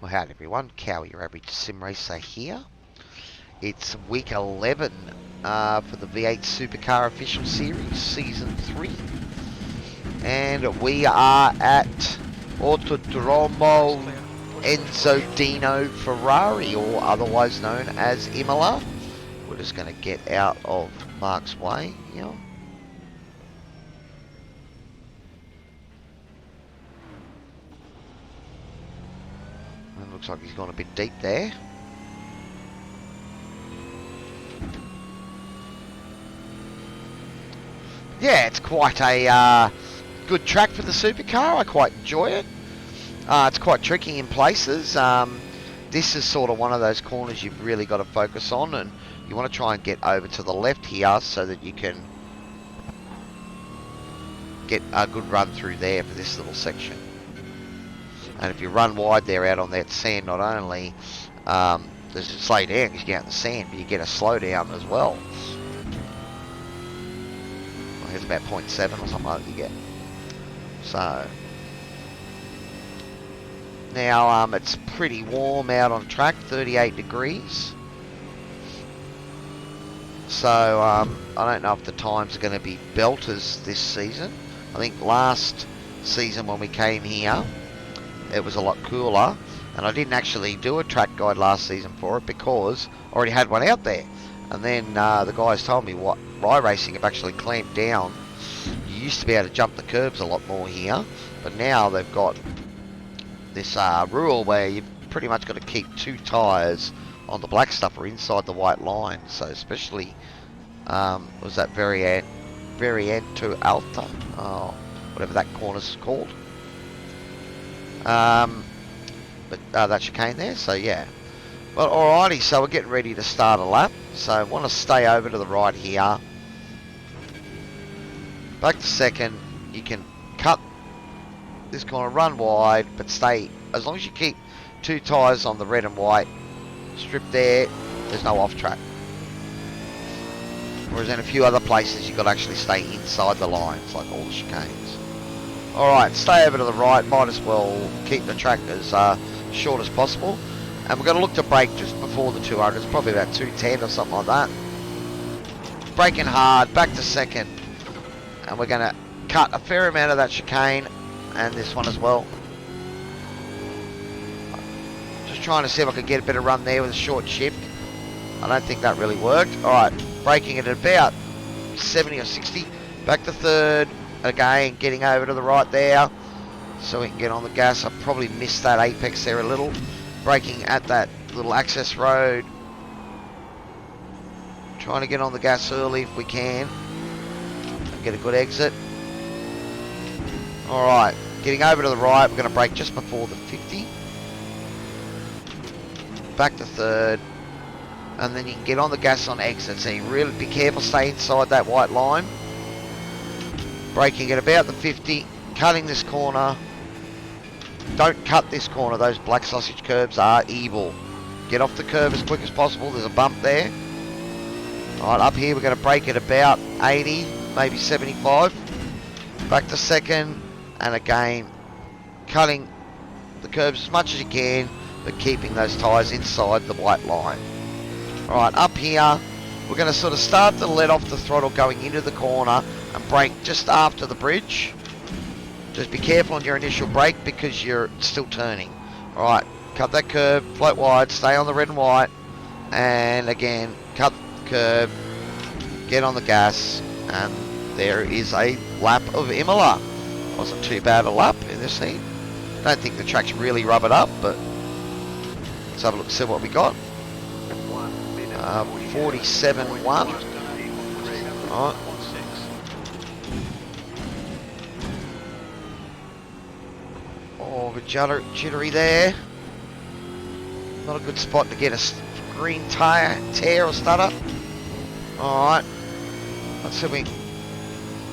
Well, howdy everyone, Cowy, your average sim racer here. It's week 11 for the V8 Supercar official series, season 3. And we are at Autodromo Enzo Dino Ferrari, or otherwise known as Imola. We're just going to get out of Mark's way here. And looks like he's gone a bit deep there. Yeah, it's quite a good track for the supercar. I quite enjoy it. It's quite tricky in places. This is sort of one of those corners you've really got to focus on, and you want to try and get over to the left here so that you can get a good run through there for this little section. And if you run wide there out on that sand, not only does it slow down because you get out in the sand, but you get a slow down as well. I think it's about 0.7 or something like that you get. So now it's pretty warm out on track, 38 degrees. So I don't know if the times are going to be belters this season. I think last season when we came here, it was a lot cooler, and I didn't actually do a track guide last season for it because I already had one out there. And then the guys told me what iRacing have actually clamped down. You used to be able to jump the curbs a lot more here, but now they've got this rule where you've pretty much got to keep 2 tyres on the black stuff or inside the white line. So especially was that Variante Alta, whatever that corner's called. But that chicane there, so yeah. Well, alrighty, so we're getting ready to start a lap. So I want to stay over to the right here. Back to second, you can cut this corner, run wide, but stay, as long as you keep 2 tyres on the red and white strip there, there's no off track. Whereas in a few other places you've got to actually stay inside the lines, like all the chicanes. Alright, stay over to the right, might as well keep the track as short as possible. And we're going to look to brake just before the 200, it's probably about 210 or something like that. Braking hard, back to second. And we're going to cut a fair amount of that chicane, and this one as well. Just trying to see if I could get a bit of run there with a short shift. I don't think that really worked. Alright, braking it at about 70 or 60. Back to third. Again, getting over to the right there so we can get on the gas. I probably missed that apex there a little. Braking at that little access road. Trying to get on the gas early if we can. And get a good exit. Alright, getting over to the right. We're going to brake just before the 50. Back to third. And then you can get on the gas on exit. So you really be careful, stay inside that white line. Braking at about the 50, cutting this corner. Don't cut this corner, those black sausage curbs are evil. Get off the curb as quick as possible, there's a bump there. Alright, up here we're going to brake at about 80, maybe 75. Back to second, and again, cutting the curbs as much as you can, but keeping those tyres inside the white line. Alright, up here, we're going to sort of start to let off the throttle going into the corner and brake just after the bridge. Just be careful on your initial brake because you're still turning. Alright, cut that curb, float wide, stay on the red and white, and again, cut the curb, get on the gas, and there is a lap of Imola. Wasn't too bad a lap in this thing. Don't think the track's really rubbered up, but let's have a look and see what we got. 47.1. Alright. Oh, a bit jittery there. Not a good spot to get a green tyre tear or stutter. Alright. Let's see if we...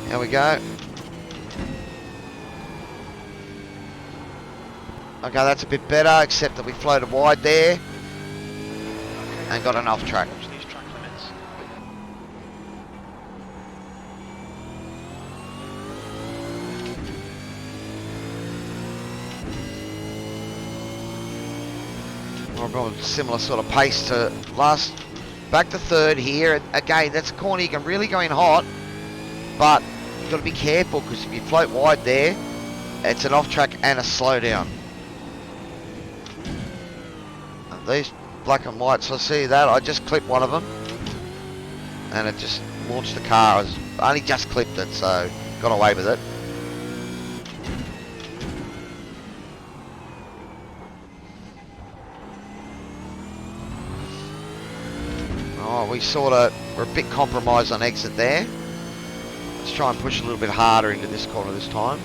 There we go. Okay, that's a bit better, except that we floated wide there. And got an off track. I'm on a similar sort of pace to last. Back to third here. Again, that's a corner you can really go in hot, but you've got to be careful because if you float wide there, it's an off track and a slowdown. And these black and whites, I see that. I just clipped one of them, and it just launched the car. I only just clipped it, so got away with it. Oh, we're a bit compromised on exit there. Let's try and push a little bit harder into this corner this time.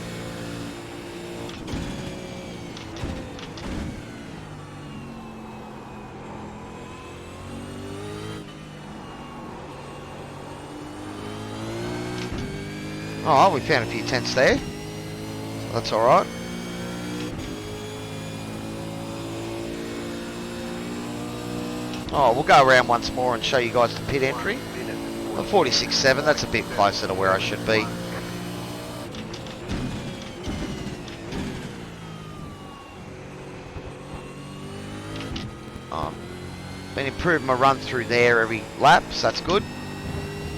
Oh, we found a few tenths there. That's alright. Oh, we'll go around once more and show you guys the pit entry. 46.7, that's a bit closer to where I should be. Been improving my run through there every lap, so that's good.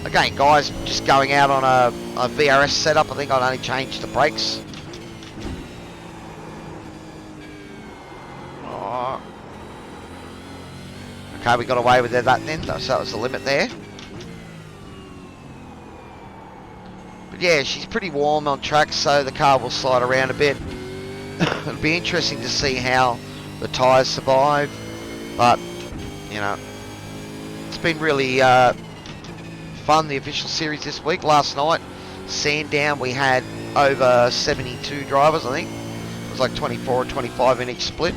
Again, guys, just going out on a VRS setup. I think I'd only changed the brakes. Oh. Okay, we got away with that then, so that was the limit there. But yeah, she's pretty warm on track, so the car will slide around a bit. It'll be interesting to see how the tyres survive, but, you know, it's been really fun, the official series this week. Last night, Sandown, we had over 72 drivers, I think. It was like 24 or 25 in each split,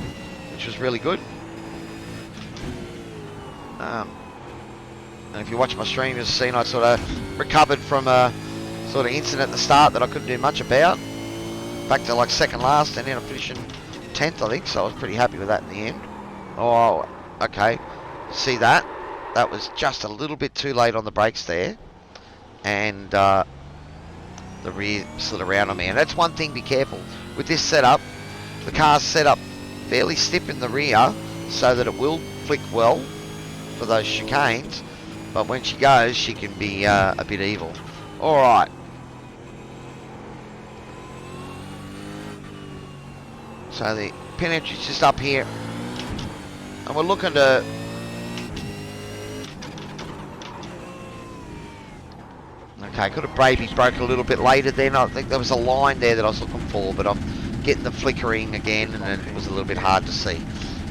which was really good. And if you watch my stream, you'll see I sort of recovered from a sort of incident at the start that I couldn't do much about. Back to like second last, and then I'm finishing 10th, I think, so I was pretty happy with that in the end. Oh, okay. See that? That was just a little bit too late on the brakes there, and the rear slid around on me. And that's one thing, be careful with this setup. The car's set up fairly stiff in the rear so that it will flick well for those chicanes, but when she goes, she can be a bit evil. Alright, so the pin entry's just up here, and we're looking to okay, could have maybe broke a little bit later then. I think there was a line there that I was looking for, but I'm getting the flickering again, and it was a little bit hard to see.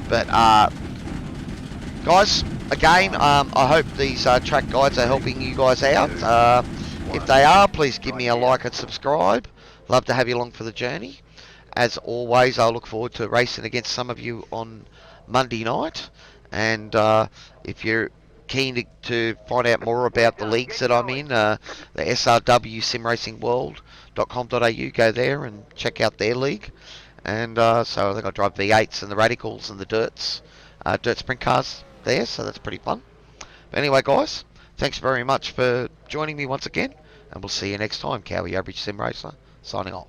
But guys, again, I hope these track guides are helping you guys out. If they are, please give me a like and subscribe. Love to have you along for the journey. As always, I look forward to racing against some of you on Monday night. And if you're keen to find out more about the leagues that I'm in, the SRW simracingworld.com.au, go there and check out their league. And so I think I drive V8s and the Radicals and the Dirts, Dirt Sprint cars there, so that's pretty fun. But anyway, guys, thanks very much for joining me once again, and we'll see you next time. Cowy, Average Sim Racer, signing off.